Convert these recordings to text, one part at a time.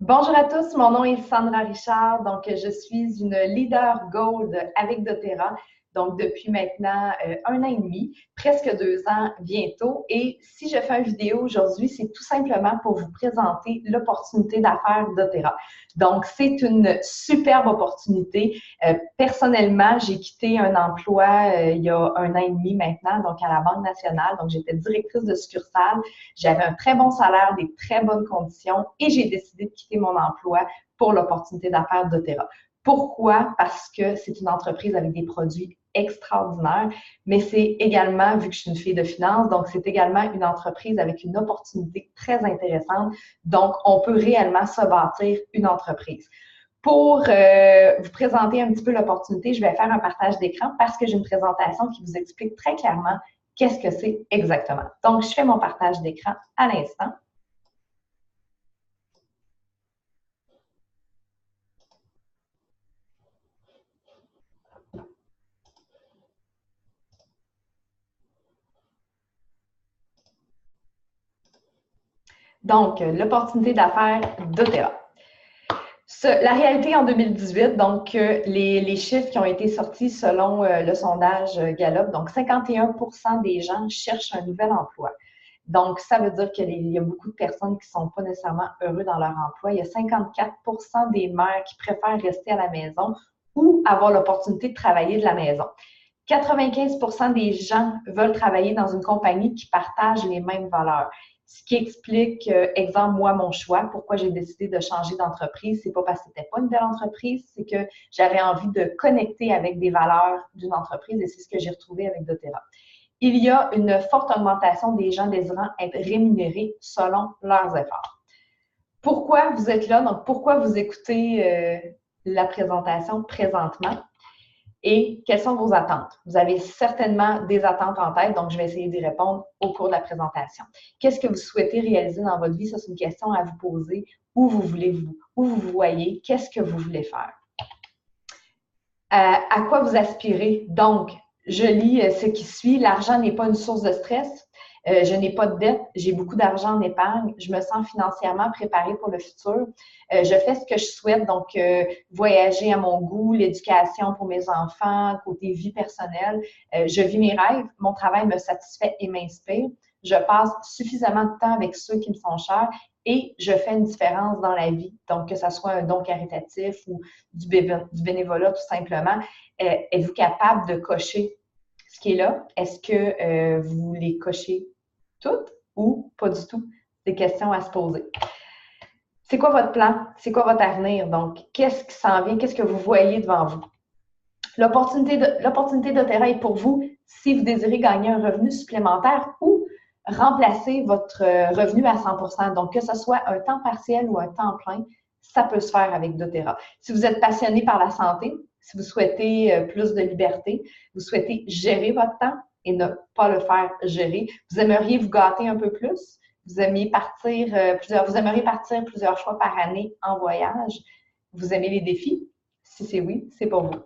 Bonjour à tous, mon nom est Sandra Richard, donc je suis une leader Gold avec doTERRA, donc depuis maintenant 1 an et demi, presque 2 ans bientôt. Et si je fais une vidéo aujourd'hui, c'est tout simplement pour vous présenter l'opportunité d'affaires doTERRA. Donc c'est une superbe opportunité. Personnellement, j'ai quitté un emploi il y a 1 an et demi maintenant, donc à la Banque nationale, donc j'étais directrice de succursale. J'avais un très bon salaire, des très bonnes conditions et j'ai décidé de quitter mon emploi pour l'opportunité d'affaires doTERRA. Pourquoi? Parce que c'est une entreprise avec des produits extraordinaires, mais c'est également, vu que je suis une fille de finance, donc c'est également une entreprise avec une opportunité très intéressante. Donc, on peut réellement se bâtir une entreprise. Pour vous présenter un petit peu l'opportunité, je vais faire un partage d'écran parce que j'ai une présentation qui vous explique très clairement qu'est-ce que c'est exactement. Donc, je fais mon partage d'écran à l'instant. Donc, l'opportunité d'affaires doTERRA. La réalité en 2018, donc les chiffres qui ont été sortis selon le sondage Gallup, donc 51% des gens cherchent un nouvel emploi. Donc, ça veut dire qu'il y a beaucoup de personnes qui ne sont pas nécessairement heureux dans leur emploi. Il y a 54% des mères qui préfèrent rester à la maison ou avoir l'opportunité de travailler de la maison. 95% des gens veulent travailler dans une compagnie qui partage les mêmes valeurs. Ce qui explique, exemple, moi, mon choix, pourquoi j'ai décidé de changer d'entreprise, c'est pas parce que c'était pas une belle entreprise, c'est que j'avais envie de connecter avec des valeurs d'une entreprise et c'est ce que j'ai retrouvé avec doTERRA. Il y a une forte augmentation des gens désirant être rémunérés selon leurs efforts. Pourquoi vous êtes là? Donc, pourquoi vous écoutez la présentation présentement? Et quelles sont vos attentes? Vous avez certainement des attentes en tête, donc je vais essayer d'y répondre au cours de la présentation. Qu'est-ce que vous souhaitez réaliser dans votre vie? Ça, c'est une question à vous poser. Où vous voulez-vous? Où vous voyez? Qu'est-ce que vous voulez faire? À quoi vous aspirez? Donc, je lis ce qui suit. L'argent n'est pas une source de stress. Je n'ai pas de dette, j'ai beaucoup d'argent en épargne, je me sens financièrement préparée pour le futur. Je fais ce que je souhaite, donc voyager à mon goût, l'éducation pour mes enfants, côté vie personnelle. Je vis mes rêves, mon travail me satisfait et m'inspire. Je passe suffisamment de temps avec ceux qui me sont chers et je fais une différence dans la vie. Donc, que ce soit un don caritatif ou du bénévolat tout simplement, êtes-vous capable de cocher ce qui est là? Est-ce que vous les cochez toutes ou pas du tout? Des questions à se poser. C'est quoi votre plan? C'est quoi votre avenir? Donc, qu'est-ce qui s'en vient? Qu'est-ce que vous voyez devant vous? L'opportunité doTERRA est pour vous si vous désirez gagner un revenu supplémentaire ou remplacer votre revenu à 100%. Donc, que ce soit un temps partiel ou un temps plein, ça peut se faire avec doTERRA. Si vous êtes passionné par la santé, si vous souhaitez plus de liberté, vous souhaitez gérer votre temps et ne pas le faire gérer, vous aimeriez vous gâter un peu plus, vous aimeriez partir plusieurs fois par année en voyage, vous aimez les défis? Si c'est oui, c'est pour vous.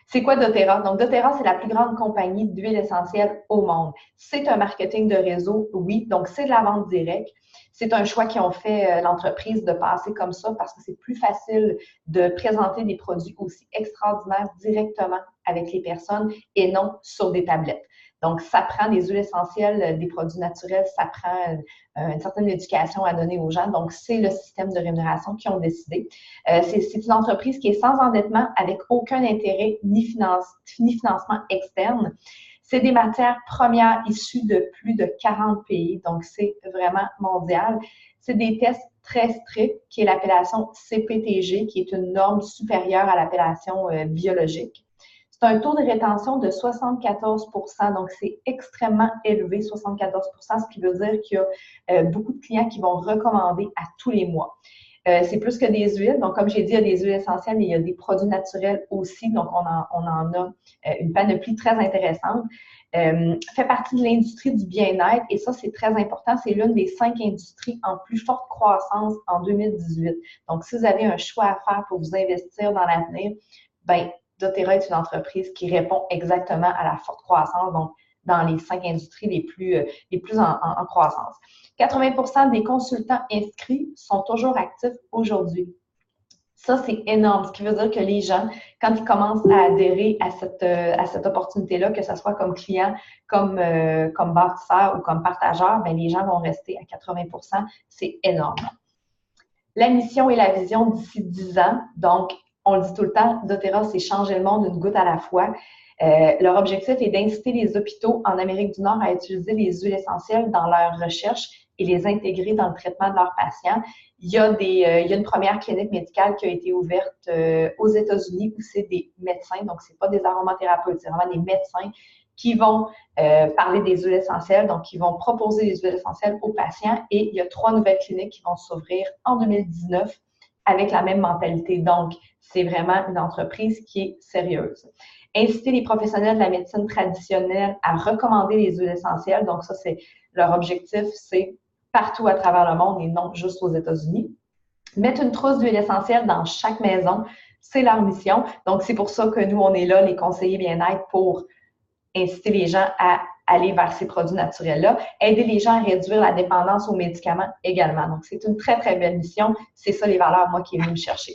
C'est quoi doTERRA? Donc, doTERRA, c'est la plus grande compagnie d'huile essentielle au monde. C'est un marketing de réseau, oui. Donc, c'est de la vente directe. C'est un choix qu'ils ont fait l'entreprise de passer comme ça parce que c'est plus facile de présenter des produits aussi extraordinaires directement avec les personnes et non sur des tablettes. Donc, ça prend des huiles essentielles, des produits naturels, ça prend une certaine éducation à donner aux gens. Donc, c'est le système de rémunération qu'ils ont décidé. C'est une entreprise qui est sans endettement, avec aucun intérêt ni financement externe. C'est des matières premières issues de plus de 40 pays, donc c'est vraiment mondial. C'est des tests très stricts, qui est l'appellation CPTG, qui est une norme supérieure à l'appellation biologique. C'est un taux de rétention de 74 %, donc c'est extrêmement élevé, 74 %, ce qui veut dire qu'il y a beaucoup de clients qui vont recommander à tous les mois. C'est plus que des huiles. Donc, comme j'ai dit, il y a des huiles essentielles, mais il y a des produits naturels aussi. Donc, on en a une panoplie très intéressante. Fait partie de l'industrie du bien-être et ça, c'est très important. C'est l'une des 5 industries en plus forte croissance en 2018. Donc, si vous avez un choix à faire pour vous investir dans l'avenir, ben doTERRA est une entreprise qui répond exactement à la forte croissance. Donc, dans les 5 industries les plus en croissance. 80% des consultants inscrits sont toujours actifs aujourd'hui. Ça, c'est énorme, ce qui veut dire que les gens, quand ils commencent à adhérer à cette opportunité-là, que ce soit comme client, comme bâtisseur ou comme partageur, bien, les gens vont rester à 80%. C'est énorme. La mission et la vision d'ici 10 ans, donc, on le dit tout le temps, doTERRA, c'est changer le monde une goutte à la fois. Leur objectif est d'inciter les hôpitaux en Amérique du Nord à utiliser les huiles essentielles dans leurs recherches et les intégrer dans le traitement de leurs patients. Il y a une première clinique médicale qui a été ouverte aux États-Unis où c'est des médecins, donc c'est pas des aromathérapeutes, c'est vraiment des médecins qui vont parler des huiles essentielles, donc qui vont proposer des huiles essentielles aux patients. Et il y a 3 nouvelles cliniques qui vont s'ouvrir en 2019 avec la même mentalité. Donc, c'est vraiment une entreprise qui est sérieuse. Inciter les professionnels de la médecine traditionnelle à recommander les huiles essentielles. Donc, ça, c'est leur objectif, c'est partout à travers le monde et non juste aux États-Unis. Mettre une trousse d'huile essentielle dans chaque maison, c'est leur mission. Donc, c'est pour ça que nous, on est là, les conseillers bien-être, pour inciter les gens à aller vers ces produits naturels-là, aider les gens à réduire la dépendance aux médicaments également. Donc, c'est une très, très belle mission. C'est ça les valeurs, moi, qui est venu me chercher.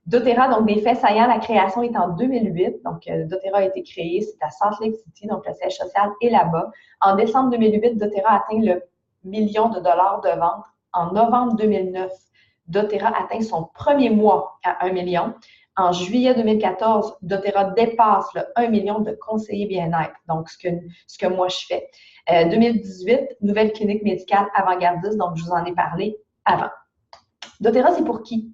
doTERRA, donc des faits saillants, la création est en 2008. Donc, doTERRA a été créé, c'est à Salt Lake City, donc le siège social est là-bas. En décembre 2008, doTERRA atteint le million de dollars de vente. En novembre 2009, doTERRA atteint son premier mois à 1 million. En juillet 2014, doTERRA dépasse le 1 million de conseillers bien-être, donc ce que moi je fais. 2018, nouvelle clinique médicale avant-gardiste, donc je vous en ai parlé avant. doTERRA, c'est pour qui?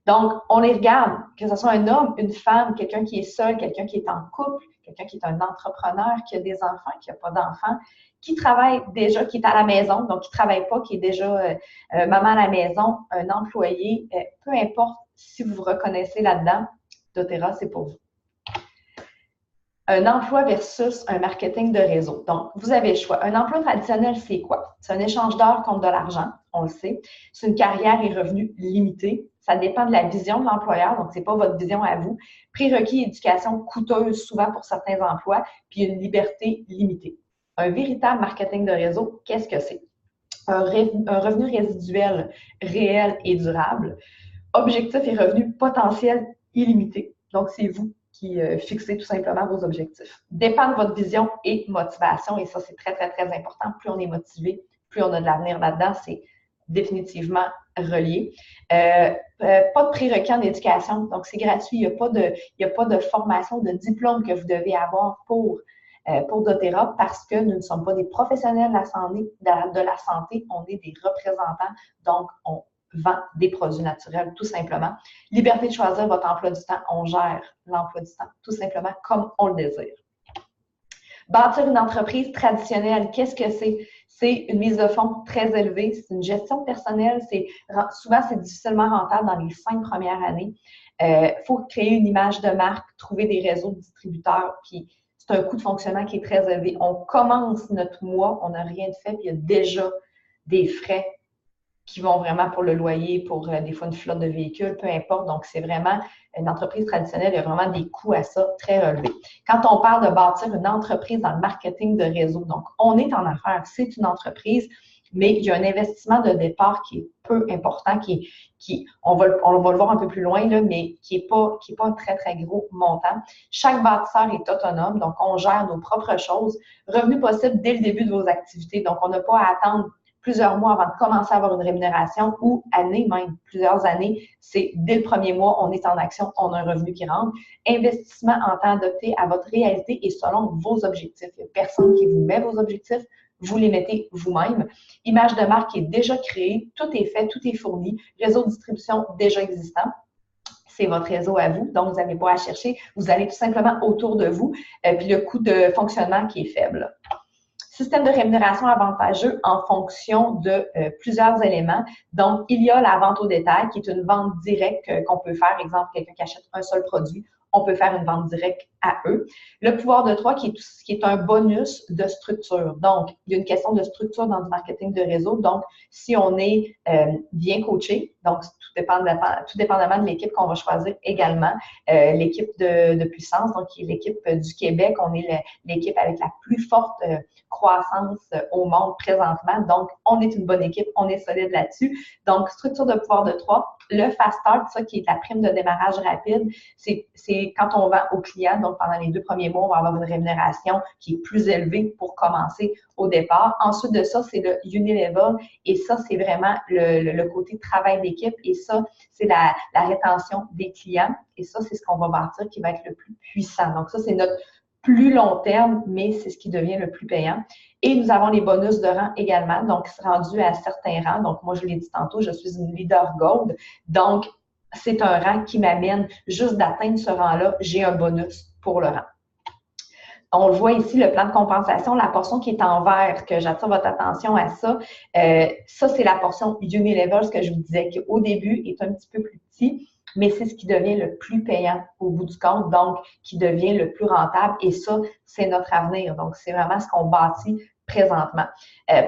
Donc, on les regarde, que ce soit un homme, une femme, quelqu'un qui est seul, quelqu'un qui est en couple, quelqu'un qui est un entrepreneur, qui a des enfants, qui n'a pas d'enfants, qui travaille déjà, qui est à la maison, donc qui ne travaille pas, qui est déjà maman à la maison, un employé, peu importe si vous vous reconnaissez là-dedans, doTERRA, c'est pour vous. Un emploi versus un marketing de réseau. Donc, vous avez le choix. Un emploi traditionnel, c'est quoi? C'est un échange d'heures contre de l'argent, on le sait. C'est une carrière et revenus limités. Ça dépend de la vision de l'employeur, donc ce n'est pas votre vision à vous. Prérequis, éducation coûteuse souvent pour certains emplois, puis une liberté limitée. Un véritable marketing de réseau, qu'est-ce que c'est? Un revenu résiduel réel et durable. Objectif et revenu potentiel illimité. Donc, c'est vous qui fixez tout simplement vos objectifs. Dépend de votre vision et motivation, et ça, c'est très, très, très important. Plus on est motivé, plus on a de l'avenir là-dedans, c'est définitivement relié. Pas de prérequis en éducation, donc c'est gratuit. Il n'y a pas de formation, de diplôme que vous devez avoir pour doTERRA parce que nous ne sommes pas des professionnels de la santé, on est des représentants, donc on vend des produits naturels, tout simplement. Liberté de choisir votre emploi du temps, on gère l'emploi du temps, tout simplement comme on le désire. Bâtir une entreprise traditionnelle, qu'est-ce que c'est? C'est une mise de fonds très élevée, c'est une gestion personnelle, souvent c'est difficilement rentable dans les 5 premières années. Faut créer une image de marque, trouver des réseaux de distributeurs, puis c'est un coût de fonctionnement qui est très élevé. On commence notre mois, on n'a rien de fait, puis il y a déjà des frais qui vont vraiment pour le loyer, pour des fois une flotte de véhicules, peu importe. Donc, c'est vraiment une entreprise traditionnelle, il y a vraiment des coûts à ça très relevés. Quand on parle de bâtir une entreprise dans le marketing de réseau, donc on est en affaires, c'est une entreprise, mais il y a un investissement de départ qui est peu important, on va le voir un peu plus loin, là, mais qui n'est pas un très, très gros montant. Chaque bâtisseur est autonome, donc on gère nos propres choses. Revenus possibles dès le début de vos activités, donc on n'a pas à attendre plusieurs mois avant de commencer à avoir une rémunération ou années, même plusieurs années. C'est dès le premier mois, on est en action, on a un revenu qui rentre. Investissement en temps adapté à votre réalité et selon vos objectifs. Il n'y a personne qui vous met vos objectifs, vous les mettez vous-même. Image de marque qui est déjà créée, tout est fait, tout est fourni. Réseau de distribution déjà existant. C'est votre réseau à vous, donc vous n'avez pas à chercher. Vous allez tout simplement autour de vous, puis le coût de fonctionnement qui est faible. Système de rémunération avantageux en fonction de plusieurs éléments. Donc, il y a la vente au détail qui est une vente directe qu'on peut faire. Exemple, quelqu'un qui achète un seul produit, on peut faire une vente directe à eux. Le pouvoir de 3 qui est un bonus de structure. Donc, il y a une question de structure dans du marketing de réseau. Donc, si on est bien coaché, donc tout dépendamment de l'équipe qu'on va choisir également, l'équipe de puissance, donc qui est l'équipe du Québec, on est l'équipe avec la plus forte croissance au monde présentement. Donc, on est une bonne équipe, on est solide là-dessus. Donc, structure de pouvoir de 3. Le Fast Start, ça qui est la prime de démarrage rapide, c'est quand on vend aux clients, donc pendant les 2 premiers mois, on va avoir une rémunération qui est plus élevée pour commencer au départ. Ensuite de ça, c'est le Unilevel et ça, c'est vraiment le côté travail d'équipe et ça, c'est la rétention des clients et ça, c'est ce qu'on va bâtir qui va être le plus puissant. Donc ça, c'est notre plus long terme, mais c'est ce qui devient le plus payant. Et nous avons les bonus de rang également, donc rendu à certains rangs. Donc, moi, je l'ai dit tantôt, je suis une leader gold. Donc, c'est un rang qui m'amène juste d'atteindre ce rang-là, j'ai un bonus pour le rang. On le voit ici, le plan de compensation, la portion qui est en vert, que j'attire votre attention à ça. Ça, c'est la portion Unilevel, ce que je vous disais, qui au début est un petit peu plus petit, mais c'est ce qui devient le plus payant au bout du compte, donc qui devient le plus rentable. Et ça, c'est notre avenir. Donc, c'est vraiment ce qu'on bâtit présentement.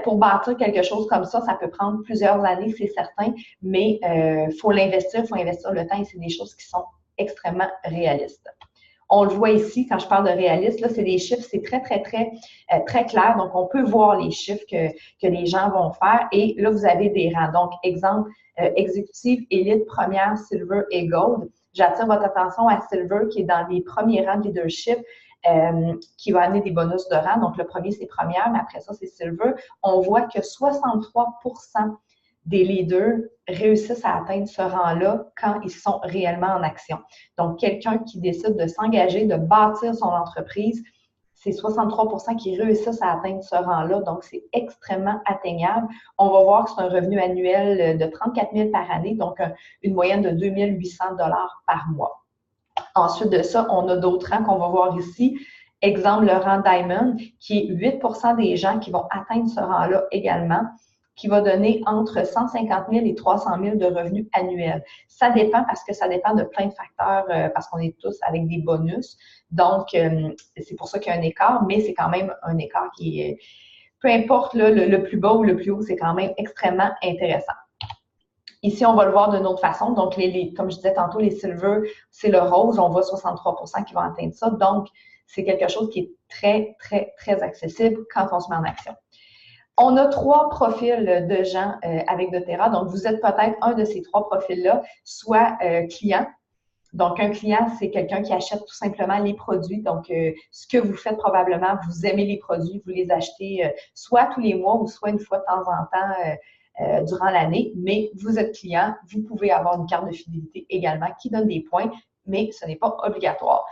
Pour bâtir quelque chose comme ça peut prendre plusieurs années, c'est certain, mais il faut l'investir, il faut investir le temps et c'est des choses qui sont extrêmement réalistes. On le voit ici, quand je parle de réaliste, là, c'est des chiffres, c'est très clair. Donc, on peut voir les chiffres que les gens vont faire. Et là, vous avez des rangs. Donc, exemple, exécutive, élite, première, silver et gold. J'attire votre attention à silver qui est dans les premiers rangs de leadership. Qui va amener des bonus de rang. Donc, le premier, c'est première, mais après ça, c'est silver. On voit que 63% des leaders réussissent à atteindre ce rang-là quand ils sont réellement en action. Donc, quelqu'un qui décide de s'engager, de bâtir son entreprise, c'est 63% qui réussissent à atteindre ce rang-là. Donc, c'est extrêmement atteignable. On va voir que c'est un revenu annuel de 34 000 par année, donc une moyenne de 2 800 $ par mois. Ensuite de ça, on a d'autres rangs qu'on va voir ici. Exemple, le rang Diamond, qui est 8% des gens qui vont atteindre ce rang-là également, qui va donner entre 150 000 et 300 000 de revenus annuels. Ça dépend parce que ça dépend de plein de facteurs, parce qu'on est tous avec des bonus. Donc, c'est pour ça qu'il y a un écart, mais c'est quand même un écart qui est, peu importe le plus bas ou le plus haut, c'est quand même extrêmement intéressant. Ici, on va le voir d'une autre façon. Donc, comme je disais tantôt, les silver, c'est le rose. On voit 63% qui vont atteindre ça. Donc, c'est quelque chose qui est très accessible quand on se met en action. On a 3 profils de gens avec doTERRA. Donc, vous êtes peut-être un de ces 3 profils-là, soit client. Donc, un client, c'est quelqu'un qui achète tout simplement les produits. Donc, ce que vous faites probablement, vous aimez les produits, vous les achetez soit tous les mois ou soit une fois de temps en temps durant l'année. Mais vous êtes client, vous pouvez avoir une carte de fidélité également qui donne des points, mais ce n'est pas obligatoire.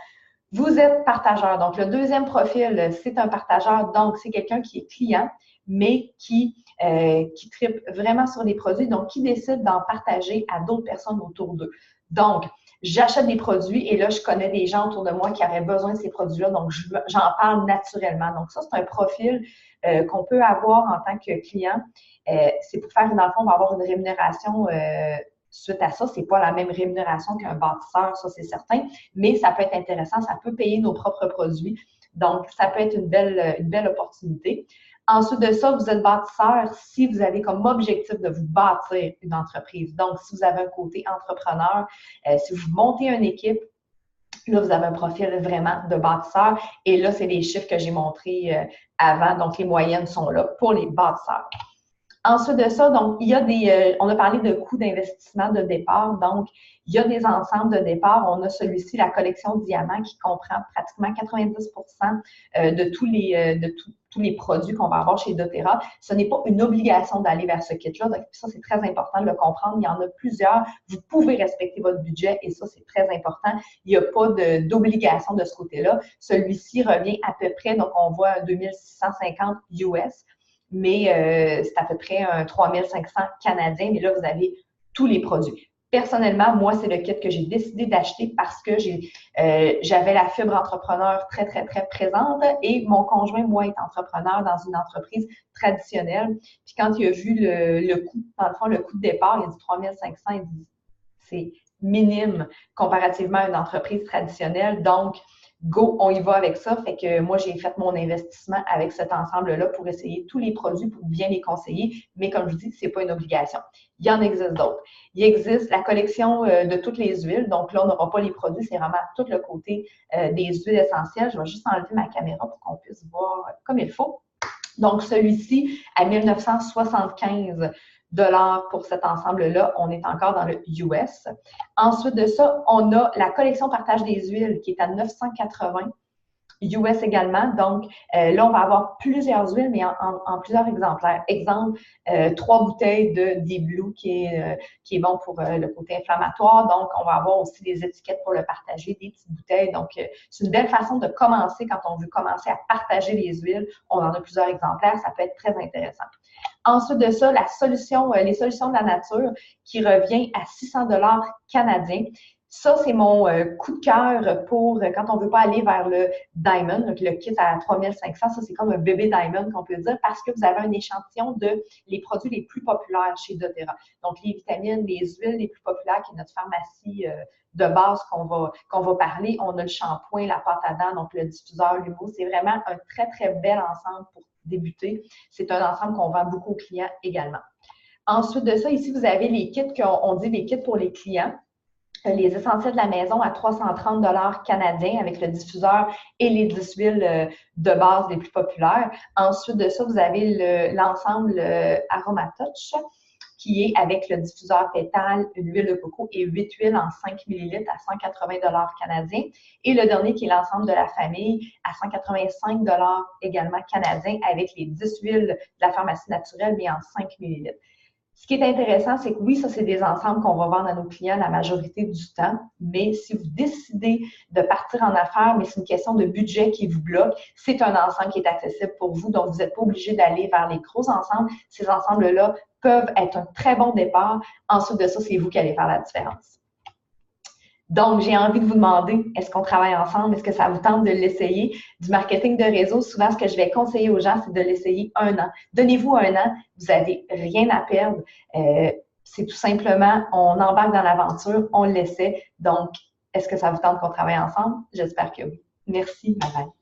Vous êtes partageur. Donc, le deuxième profil, c'est un partageur. Donc, c'est quelqu'un qui est client, mais qui tripe vraiment sur les produits, donc qui décide d'en partager à d'autres personnes autour d'eux. Donc, j'achète des produits et là, je connais des gens autour de moi qui auraient besoin de ces produits-là, donc j'en parle naturellement. Donc, ça, c'est un profil qu'on peut avoir en tant que client. C'est pour faire, dans le fond, on va avoir une rémunération suite à ça. C'est pas la même rémunération qu'un bâtisseur, ça, c'est certain, mais ça peut être intéressant, ça peut payer nos propres produits. Donc, ça peut être une belle opportunité. Ensuite de ça, vous êtes bâtisseur si vous avez comme objectif de vous bâtir une entreprise. Donc, si vous avez un côté entrepreneur, si vous montez une équipe, là, vous avez un profil vraiment de bâtisseur. Et là, c'est les chiffres que j'ai montrés avant. Donc, les moyennes sont là pour les bâtisseurs. Ensuite de ça, donc, il y a on a parlé de coûts d'investissement de départ. Donc, il y a des ensembles de départ. On a celui-ci, la collection Diamant, qui comprend pratiquement 90% de tous les produits qu'on va avoir chez doTERRA. Ce n'est pas une obligation d'aller vers ce kit-là. Donc, ça, c'est très important de le comprendre. Il y en a plusieurs. Vous pouvez respecter votre budget et ça, c'est très important. Il n'y a pas d'obligation de ce côté-là. Celui-ci revient à peu près, donc on voit un 2650 US. Mais c'est à peu près un 3500 canadiens. Mais là, vous avez tous les produits. Personnellement, moi, c'est le kit que j'ai décidé d'acheter parce que j'avais la fibre entrepreneur très présente et mon conjoint, moi, est entrepreneur dans une entreprise traditionnelle. Puis quand il a vu le coût, dans le fond, le coût de départ, il a dit 3500, il dit c'est minime comparativement à une entreprise traditionnelle. Donc, go, on y va avec ça. Fait que moi, j'ai fait mon investissement avec cet ensemble-là pour essayer tous les produits, pour bien les conseiller. Mais comme je vous dis, c'est pas une obligation. Il y en existe d'autres. Il existe la collection de toutes les huiles. Donc là, on n'aura pas les produits, c'est vraiment tout le côté des huiles essentielles. Je vais juste enlever ma caméra pour qu'on puisse voir comme il faut. Donc, celui-ci, à 1975 $ pour cet ensemble-là, on est encore dans le US. Ensuite de ça, on a la collection partage des huiles qui est à 980 US également. Donc, là, on va avoir plusieurs huiles, mais en plusieurs exemplaires. Exemple, 3 bouteilles de Deep Blue qui est bon pour le côté inflammatoire. Donc, on va avoir aussi des étiquettes pour le partager, des petites bouteilles. Donc, c'est une belle façon de commencer quand on veut commencer à partager les huiles. On en a plusieurs exemplaires. Ça peut être très intéressant. Ensuite de ça, les solutions de la nature qui revient à 600 $ canadiens. Ça, c'est mon coup de cœur pour quand on ne veut pas aller vers le Diamond, donc le kit à 3500. Ça, c'est comme un bébé Diamond qu'on peut dire parce que vous avez un échantillon de les produits les plus populaires chez doTERRA. Donc, les vitamines, les huiles les plus populaires qui est notre pharmacie de base qu'on va parler. On a le shampoing, la pâte à dents, donc le diffuseur, l'humo. C'est vraiment un très, très bel ensemble pour débuter. C'est un ensemble qu'on vend beaucoup aux clients également. Ensuite de ça, ici, vous avez les kits qu'on dit les kits pour les clients. Les essentiels de la maison à 330 $ canadiens avec le diffuseur et les 10 huiles de base les plus populaires. Ensuite de ça, vous avez l'ensemble Aromatouch qui est avec le diffuseur pétale, une huile de coco et 8 huiles en 5 ml à 180 $ canadiens. Et le dernier qui est l'ensemble de la famille à 185 $ également canadiens avec les 10 huiles de la pharmacie naturelle mais en 5 ml. Ce qui est intéressant, c'est que oui, ça, c'est des ensembles qu'on va vendre à nos clients la majorité du temps, mais si vous décidez de partir en affaires, mais c'est une question de budget qui vous bloque, c'est un ensemble qui est accessible pour vous, donc vous n'êtes pas obligé d'aller vers les gros ensembles. Ces ensembles-là peuvent être un très bon départ. Ensuite de ça, c'est vous qui allez faire la différence. Donc, j'ai envie de vous demander, est-ce qu'on travaille ensemble? Est-ce que ça vous tente de l'essayer? Du marketing de réseau, souvent, ce que je vais conseiller aux gens, c'est de l'essayer 1 an. Donnez-vous 1 an, vous n'avez rien à perdre. C'est tout simplement, on embarque dans l'aventure, on l'essaie. Donc, est-ce que ça vous tente qu'on travaille ensemble? J'espère que oui. Merci, bye bye.